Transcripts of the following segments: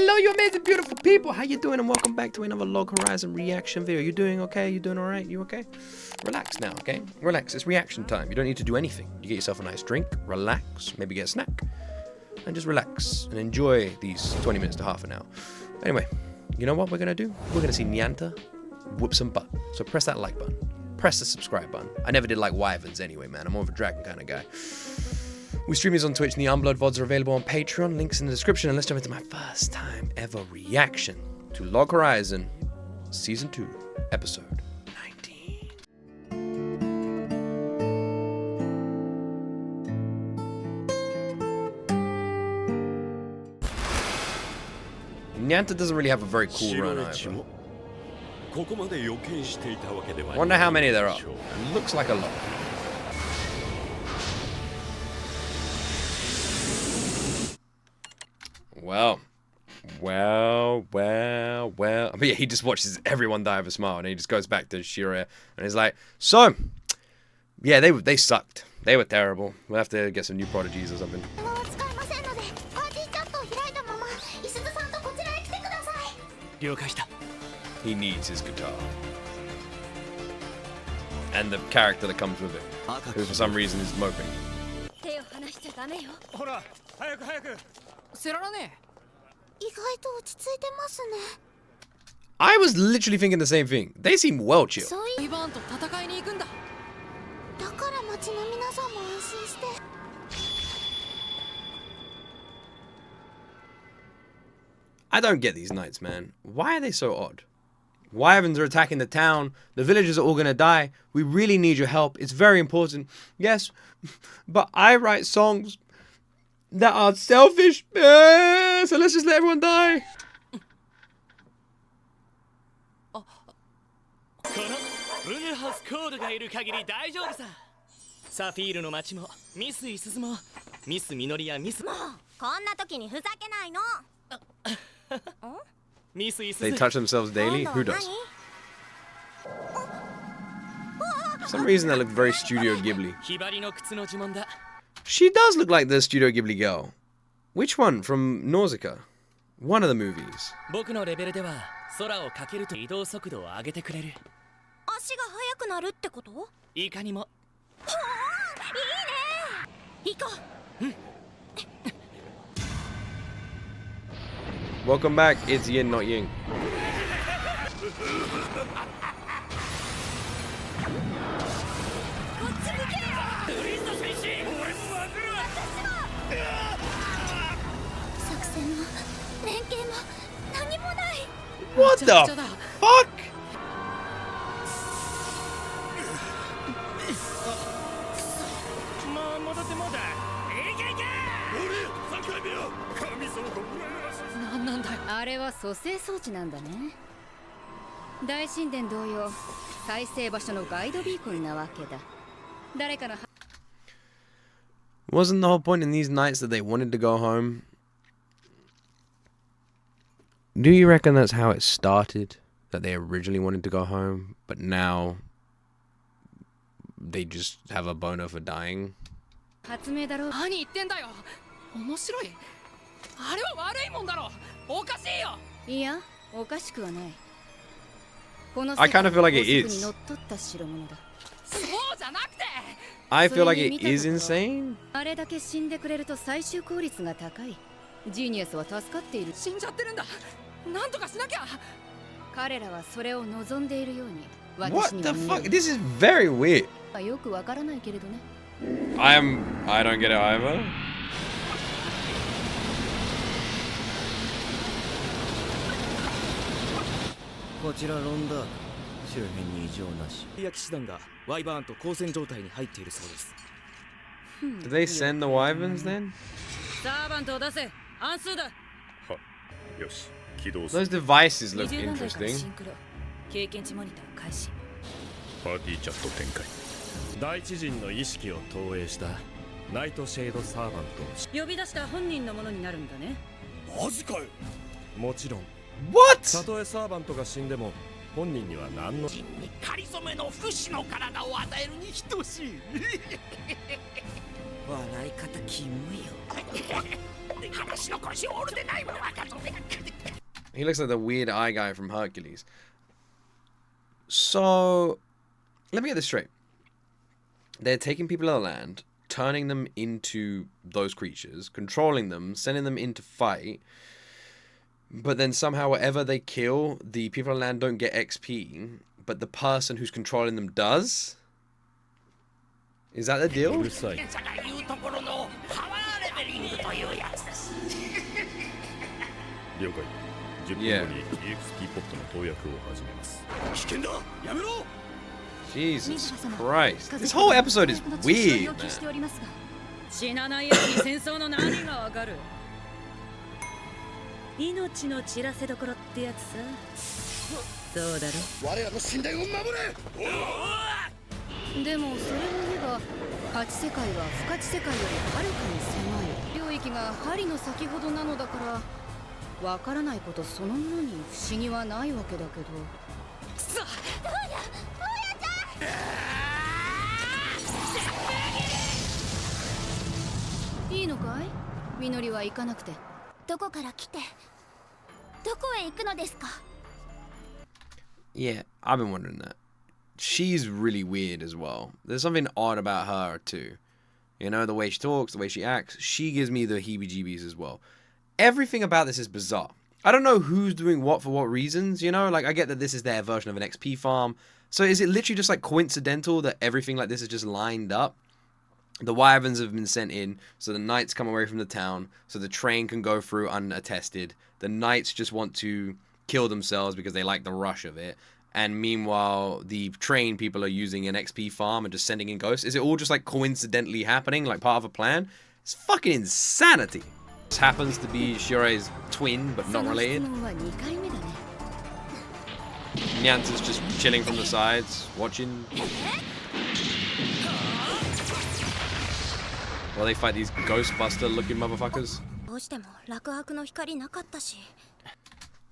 Hello, you amazing, beautiful people. How you doing? And welcome back to another Log Horizon reaction video. You doing okay? You doing all right? You okay? Relax now, okay? Relax. It's reaction time. You don't need to do anything. You get yourself a nice drink, relax, maybe get a snack, and just relax and enjoy these 20 minutes to half an hour. Anyway, you know what we're gonna do? We're gonna see Nyanta whoop some butt. So press that like button. Press the subscribe button. I never did like wyverns anyway, man. I'm more of a dragon kind of guy. We stream these on Twitch, and the Unblurred VODs are available on Patreon. Links in the description. And let's jump into my first time ever reaction to Log Horizon Season 2, Episode 19. Nyanta doesn't really have a very cool run either. Wonder how many there are. It looks like a lot. Well. But yeah, he just watches everyone die of a smile, and he just goes back to Shiraya, and he's like, so, yeah, they sucked. They were terrible. We'll have to get some new prodigies or something. He needs his guitar. And the character that comes with it, who for some reason is moping. I was literally thinking the same thing. They seem well chill. I don't get these knights, man. Why are they so odd? Wyverns are attacking the town. The villagers are all gonna die. We really need your help. It's very important. Yes, but I write songs that are selfish. So let's just let everyone die. They touch themselves daily? Who does? For some reason that looked very Studio Ghibli. She does look like the Studio Ghibli girl. Which one? From Nausicaa? One of the movies. Welcome back, it's Yin, not Ying. What the fuck? Wasn't the whole point in these nights that they wanted to go home? Do you reckon that's how it started? That they originally wanted to go home, but now they just have a boner for dying? I kind of feel like it is. I feel like it is insane. What the fuck? This is very weird. I don't get it either. Did they send the wyverns then? Those devices look interesting. What? 本人には何の人に仮初めの不死の体を与えるに等しい。笑い方キモいよ。話の腰を折るでないものはかとめ。He looks like the weird eye guy from Hercules. So, let me get this straight. They're taking people of the land, turning them into those creatures, controlling them, sending them in to fight. But then somehow whatever they kill, the people of the land don't get XP, but the person who's controlling them does? Is that the deal? 検査が言うところのパワーレベリングというやつです。了解。10分後に EXP ポットの投薬を始めます。危険だ。やめろ。 Jesus Christ. This whole episode is weird, man. 死なないやつに戦争の何がわかる。命の散らせどころってやつさ。そうだろ。我らの神殿を守れ。でもそれを言えば価値世界は不価値世界よりはるかに狭い領域が針の先ほどなのだからわからないことそのものに不思議はないわけだけど。くそ。どうやちゃん。いいのかい？みのりは行かなくて。どこから来てどこへ行くのですか？ Yeah, I've been wondering that. She's really weird as well. There's something odd about her too. You know, the way she talks, the way she acts. She gives me the heebie-jeebies as well. Everything about this is bizarre. I don't know who's doing what for what reasons, you know? Like, I get that this is their version of an XP farm. So is it literally just like coincidental that everything like this is just lined up? The wyverns have been sent in, so the knights come away from the town, so the train can go through unattested. The knights just want to kill themselves because they like the rush of it. And meanwhile, the train people are using an XP farm and just sending in ghosts. Is it all just like coincidentally happening, like part of a plan? It's fucking insanity. This happens to be Shiroi's twin, but not related. Nyanta's just chilling from the sides, watching. While they fight these Ghostbuster-looking motherfuckers.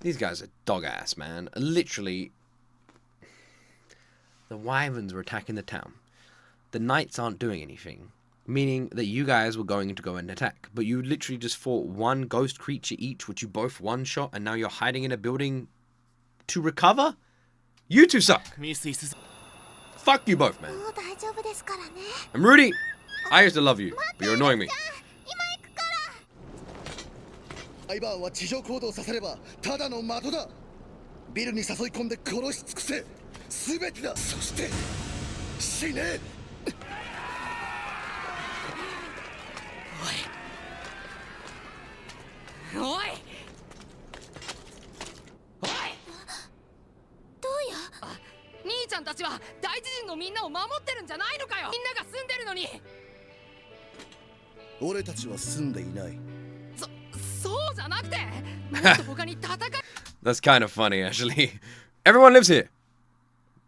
These guys are dog-ass, man. Literally, the wyverns were attacking the town. The knights aren't doing anything, meaning that you guys were going to go and attack. But you literally just fought one ghost creature each, which you both one-shot, and now you're hiding in a building to recover? You two suck. Fuck you both, man. And Rudy, I used to love you, but you're annoying me. 毎晩は地上行動させればただの的だ。ビルに誘い込んで殺し尽くせ。全てだ。そして死ね。おい。おい。おい。どうや？兄ちゃんたちは大地人のみんなを守ってるんじゃないのかよ。みんなが住んでるのに。俺たちは住んでいない。そうじゃなくて、もっと他に戦い。That's kind of funny, actually. Everyone lives here.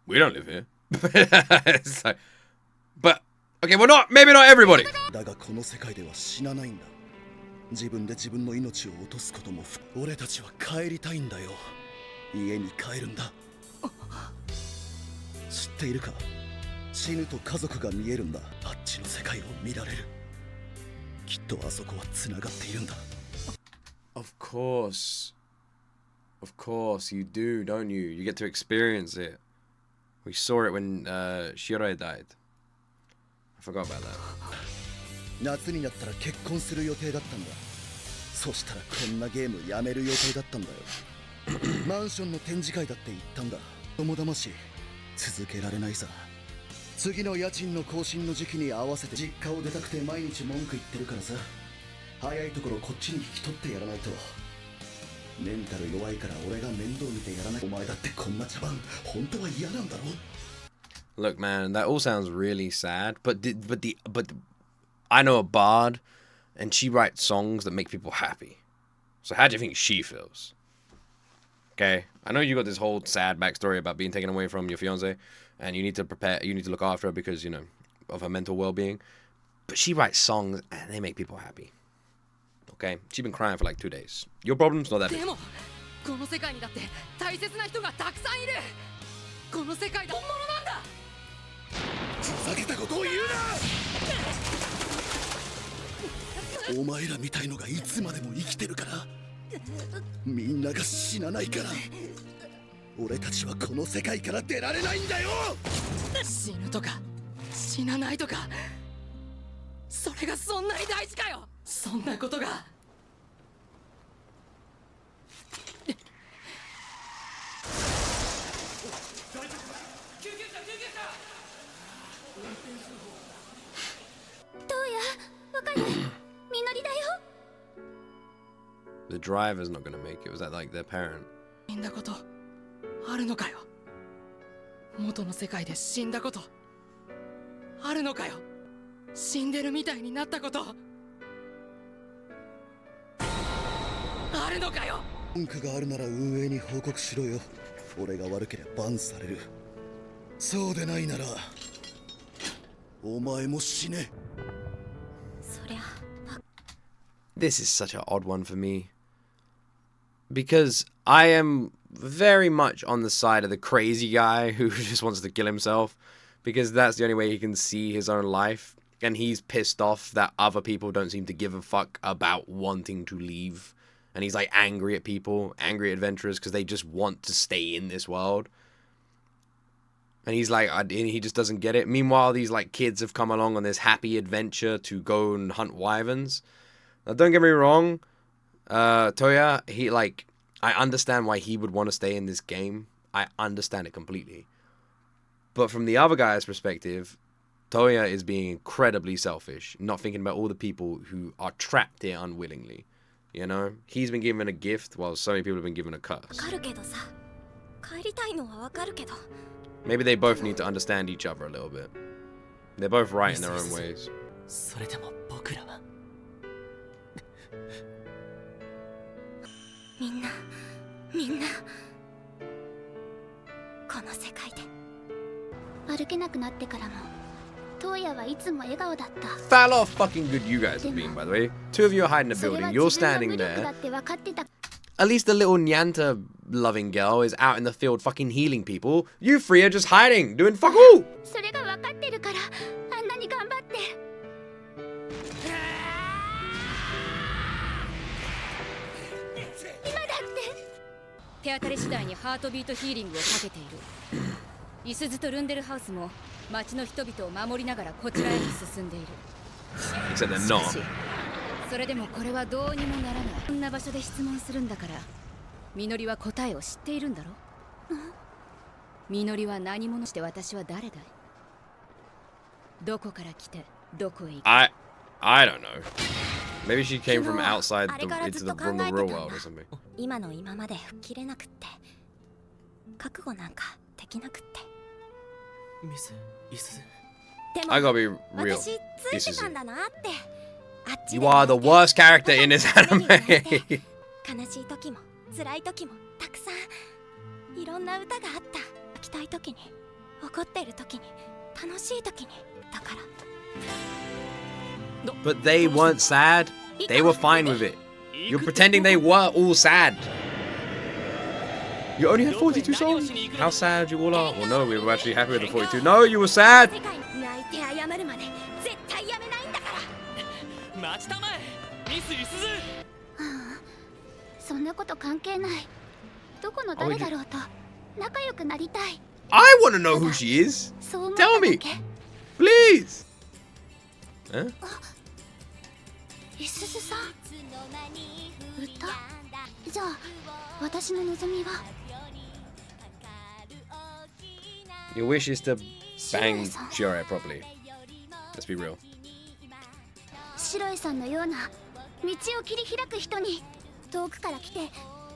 We don't live here. It's like, but okay, well, maybe not everybody. だがこの世界では死なないんだ。自分で自分の命を落とすことも。俺たちは帰りたいんだよ。家に帰るんだ。知っているか？死ぬと家族が見えるんだ。あっちの世界を見られる。きっとあそこはつながっているんだ。Of course. Of course, you do, don't you? You get to experience it. We saw it when Shiroi died. I forgot about that. 夏になったら結婚する予定だったんだ。そしたらこんなゲームやめる予定だったんだよ。マンションの展示会だって言ったんだ。友魂続けられないさ。次の家賃の更新の時期に合わせて実家を出たくて毎日文句言ってるからさ。早いところこっちに引き取ってやらないと。メンタル弱いから俺が面倒見てやらない。お前だってこんな茶番本当は嫌なんだろ。 Look, man, that all sounds really sad, but I know a bard, and she writes songs that make people happy. So how do you think she feels? Okay, I know you got this whole sad backstory about being taken away from your fiance, and you need to look after her because, you know, of her mental well-being. But she writes songs and they make people happy. Okay, she's been crying for like 2 days. Your problem's not that big. でもこの世界にだって大切な人がたくさんいる。この世界で本物なんだ。ふざけたことを言うな。お前らみたいのがいつまでも生きてるからみんなが死なないから俺たちはこの世界から出られないんだよ。死ぬとか死なないとか、それがそんなに大事かよ。そんなことが。どうやわかるみのりだよ。 The driver's not gonna make it. Was that like their parent? 死んだことあるのかよ。元の世界で死んだことあるのかよ。死んでるみたいになったことあるのかよ。文句があるなら運営に報告しろよ。俺が悪ければバンされる。そうでないならお前も死ね。そりゃ This is such an odd one for me. Because I am very much on the side of the crazy guy who just wants to kill himself. Because that's the only way he can see his own life. And he's pissed off that other people don't seem to give a fuck about wanting to leave. And he's like angry at people, angry at adventurers, because they just want to stay in this world. And he's like, he just doesn't get it. Meanwhile, these like kids have come along on this happy adventure to go and hunt wyverns. Now, don't get me wrong, Toya, he like, I understand why he would want to stay in this game. I understand it completely. But from the other guy's perspective, Toya is being incredibly selfish, not thinking about all the people who are trapped here unwillingly. You know, he's been given a gift while so many people have been given a curse. わかるけどさ、帰りたいのはわかるけど。 Maybe they both need to understand each other a little bit. They're both right in their own ways. それでも僕らはみんなこの世界で歩けなくなってからもトウヤはいつも笑顔だった。 Foul off fucking good you guys have been, by the way. Two of you are hiding in a それ building. は You're 自分の standing 無力だ there. って分かってた。 At least the little Nyanta loving girl is out in the field fucking healing people. You three are just hiding, doing fuck all. それが分かってるからあんなに頑張って。今だって。手当たり次第にハートビートヒーリングをかけている。イスズとルンデルハウスも町の人々を守りながらこちらへと進んでいる。 Except they're しか not. しそれでもこれはどうにもならない。こんな場所で質問するんだから、みのりは答えを知っているんだろ。みのりは何者して私は誰だい。どこから来てどこへ行く。 I don't know. Maybe she came from outside from the real world or something. 今の今まで吹っ切れなくって、覚悟なんかできなくって。ミスイスズ。でも I gotta be real. 私ついてたんだなって。あっち You で are the worst character in this anime. 悲しい時も辛い時もたくさんいろんな歌があった。泣きたい時に、怒ってる時に、楽しい時に。だから But they weren't sad. They were fine with it. You're pretending they were all sad. You only had 42 songs? How sad you all are. Well, no, we were actually happy with the 42. No, you were sad. 世界に泣いて謝るまで絶対やめないんだから。待ちたまえミスイスズ。そんなこと関係ない。どこの誰だろうと仲良くなりたい。 I want to know who she is. そう思った Tell だ me. け。 Please. Huh? イスズさん、歌？じゃあ私の望みは Your wish is to bang Shiore properly. Let's be real. 白井さんのような道を切り開く人に。遠くから来て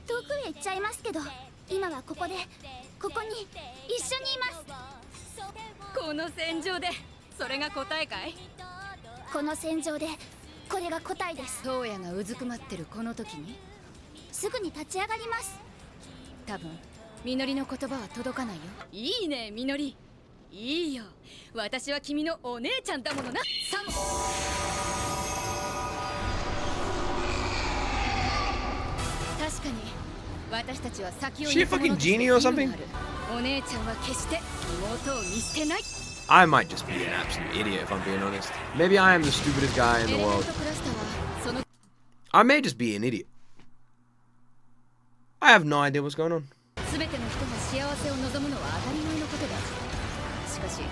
遠くへ行っちゃいますけど、今はここでここに一緒にいます。この戦場でそれが答えかい。この戦場でこれが答えです。トウヤがうずくまってるこの時にすぐに立ち上がります。多分みのりの言葉は届かないよ。いいねみのり、いいよ。私は君のお姉ちゃんだものな。サム確かに私たちは先を She a fucking genie or something? お姉ちゃんは決して妹を見捨てない。 I might just be an absolute idiot if I'm being honest. Maybe I am the stupidest guy in エ the レメン world. トクラスターはその I may just be an idiot. I have no idea what's going on. 全ての人が幸せを望むのは当たり前のことだ。しかし、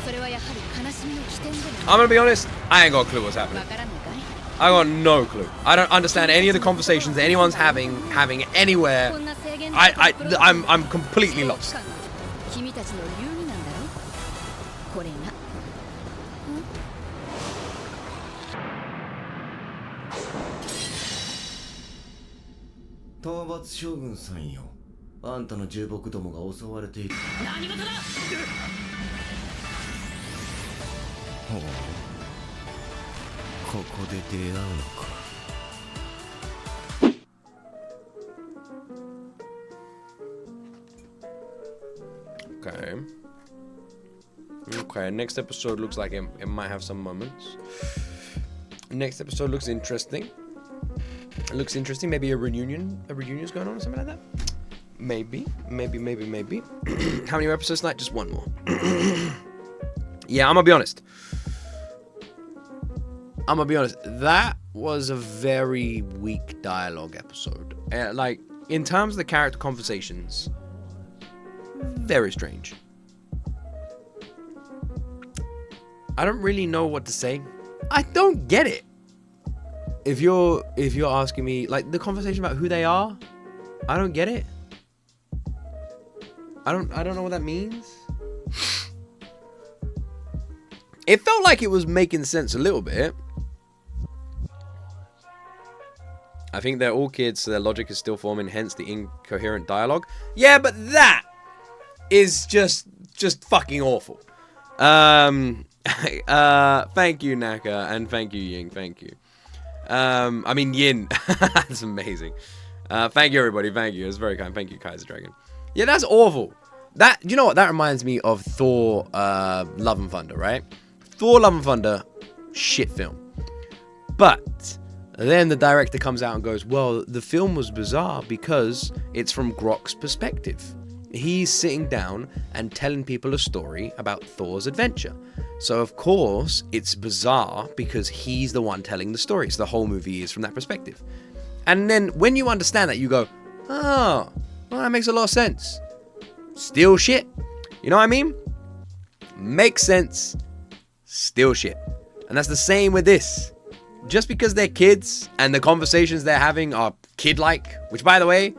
それはやはり悲しみの起点でも I'm gonna be honest, I ain't got a clue what's happening. わからないかい？ I got no clue. I don't understand any of the conversations anyone's having anywhere. こんな制限の I'm completely lost. 君たちの流儀なんだろ？これが。討伐将軍さんよ。あんたの重木どもが襲われている。何事だ。ほう。ここで出会うのか。Okay. Okay, next episode looks like it might have some moments. Next episode looks interesting. It looks interesting. Maybe a reunion is going on or something like that. Maybe. How many episodes tonight? Just one more. Yeah, I'm gonna be honest. That was a very weak dialogue episode. Like, in terms of the character conversations, very strange. I don't really know what to say. I don't get it. If you're asking me, like, the conversation about who they are, I don't get it. I don't know what that means. It felt like it was making sense a little bit. I think they're all kids, so their logic is still forming, hence the incoherent dialogue. Yeah, but that is just fucking awful. Thank you, Naka, and thank you, Ying. Thank you. I mean, Yin. That's amazing. Thank you, everybody. Thank you. It's very kind. Thank you, Kaiser Dragon. Yeah, that's awful. That, you know what? That reminds me of Thor, Love and Thunder, right? Thor, Love and Thunder, shit film. But then the director comes out and goes, well, the film was bizarre because it's from Grok's perspective. He's sitting down and telling people a story about Thor's adventure. So, of course, it's bizarre because he's the one telling the story. So the whole movie is from that perspective. And then when you understand that, you go, oh, well, that makes a lot of sense. Still shit. You know what I mean? Makes sense. Still shit. And that's the same with this. Just because they're kids and the conversations they're having are kid-like, which, by the way,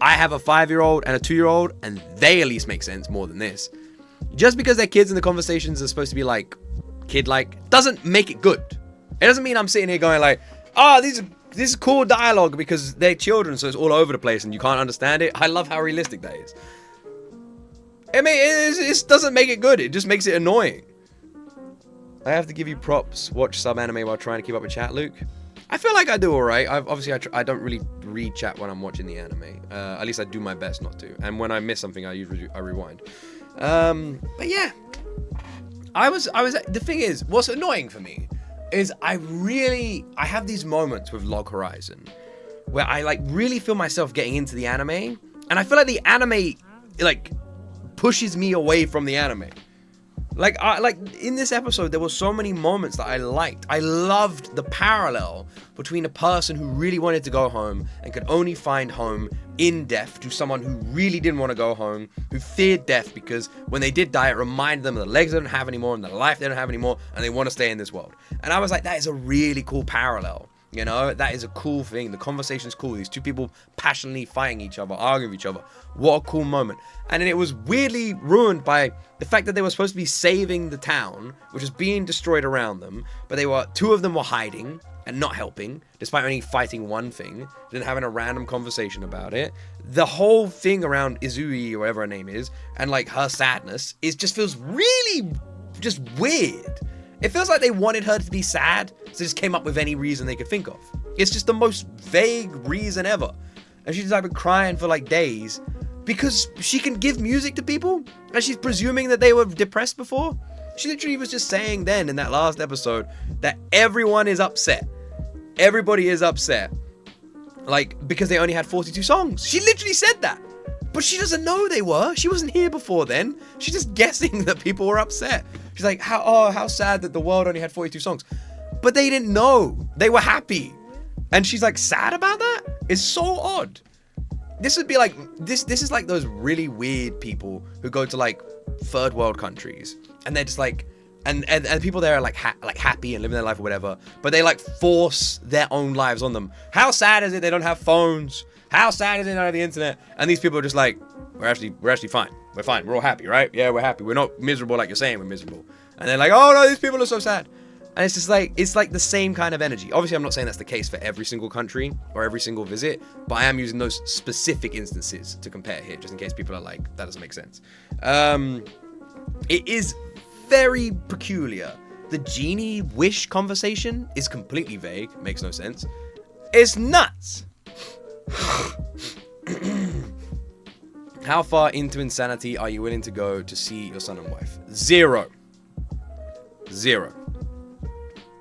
I have a 5-year-old and a 2-year-old, and they at least make sense more than this. Just because they're kids and the conversations are supposed to be like kid-like doesn't make it good. It doesn't mean I'm sitting here going like, oh, this is cool dialogue because they're children, so it's all over the place and you can't understand it. I love how realistic that is. I mean, it doesn't make it good. It just makes it annoying. I have to give you props. Watch sub-anime while trying to keep up with chat, Luke. I feel like I do alright. I don't really read chat when I'm watching the anime. At least I do my best not to. And when I miss something, I rewind. But yeah, I was. The thing is, what's annoying for me is I have these moments with Log Horizon where I like really feel myself getting into the anime, and I feel like the anime like pushes me away from the anime. Like in this episode, there were so many moments that I liked. I loved the parallel between a person who really wanted to go home and could only find home in death to someone who really didn't want to go home, who feared death because when they did die, it reminded them of the legs they don't have anymore and the life they don't have anymore, and they want to stay in this world. And I was like, that is a really cool parallel. You know, that is a cool thing. The conversation's cool. These two people passionately fighting each other, arguing with each other. What a cool moment. And then it was weirdly ruined by the fact that they were supposed to be saving the town, which was being destroyed around them. But two of them were hiding and not helping, despite only fighting one thing, then having a random conversation about it. The whole thing around Izui, or whatever her name is, and like her sadness, just feels really just weird. It feels like they wanted her to be sad, so they just came up with any reason they could think of. It's just the most vague reason ever. And she's like been crying for like days because she can give music to people, and she's presuming that they were depressed before. She literally was just saying then in that last episode that everyone is upset. Everybody is upset. Like, because they only had 42 songs. She literally said that. But she doesn't know they were. She wasn't here before then. She's just guessing that people were upset. She's like, how sad that the world only had 42 songs. But they didn't know. They were happy. And she's like sad about that? It's so odd. this would be like this is like those really weird people who go to like third world countries and they're just like and people there are like happy and living their life or whatever, but they like force their own lives on them. How sad is it they don't have phones? How sad is it they don't have the internet? And these people are just like, we're actually fine. We're fine. We're all happy, right? Yeah, we're happy. We're not miserable like you're saying we're miserable. And they're like, oh no, these people are so sad. And it's just like, it's like the same kind of energy. Obviously, I'm not saying that's the case for every single country or every single visit, but I am using those specific instances to compare here, just in case people are like, that doesn't make sense. It is very peculiar. The genie wish conversation is completely vague, makes no sense. It's nuts. How far into insanity are you willing to go to see your son and wife? 0.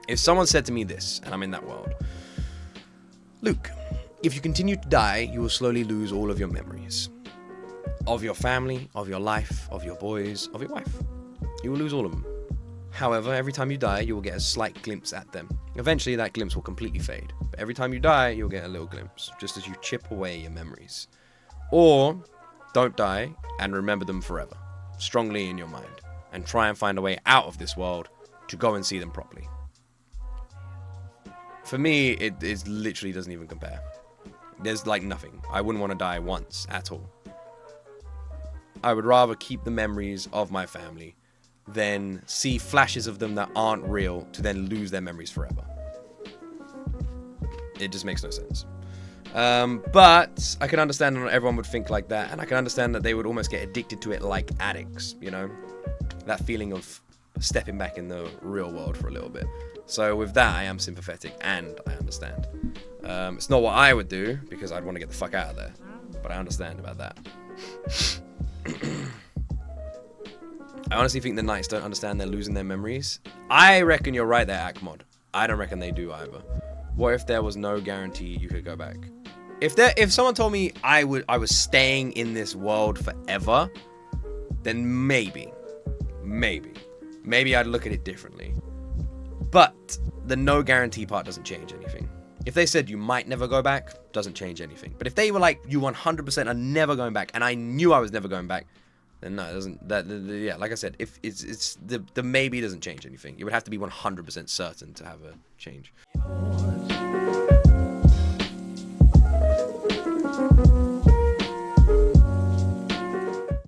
If someone said to me this, and I'm in that world, Luke, if you continue to die, you will slowly lose all of your memories. Of your family, of your life, of your boys, of your wife. You will lose all of them. However, every time you die, you will get a slight glimpse at them. Eventually, that glimpse will completely fade. But every time you die, you'll get a little glimpse, just as you chip away your memories. Or, don't die and remember them forever, strongly in your mind, and try and find a way out of this world to go and see them properly. For me, it is literally doesn't even compare. There's like nothing. I wouldn't want to die once at all. I would rather keep the memories of my family than see flashes of them that aren't real to then lose their memories forever. It just makes no sense. But I can understand that not everyone would think like that, and I can understand that they would almost get addicted to it like addicts, you know? That feeling of stepping back in the real world for a little bit. So with that, I am sympathetic, and I understand. It's not what I would do, because I'd want to get the fuck out of there. But I understand about that. I honestly think the Knights don't understand they're losing their memories. I reckon you're right there, Akmod. I don't reckon they do either. What if there was no guarantee you could go back? If someone told me I was staying in this world forever, then maybe I'd look at it differently. But the no guarantee part doesn't change anything. If they said you might never go back, doesn't change anything. But if they were like, you 100% are never going back, and I knew I was never going back, then no, it doesn't. Yeah, like I said, if it's the maybe doesn't change anything. It would have to be 100% certain to have a change.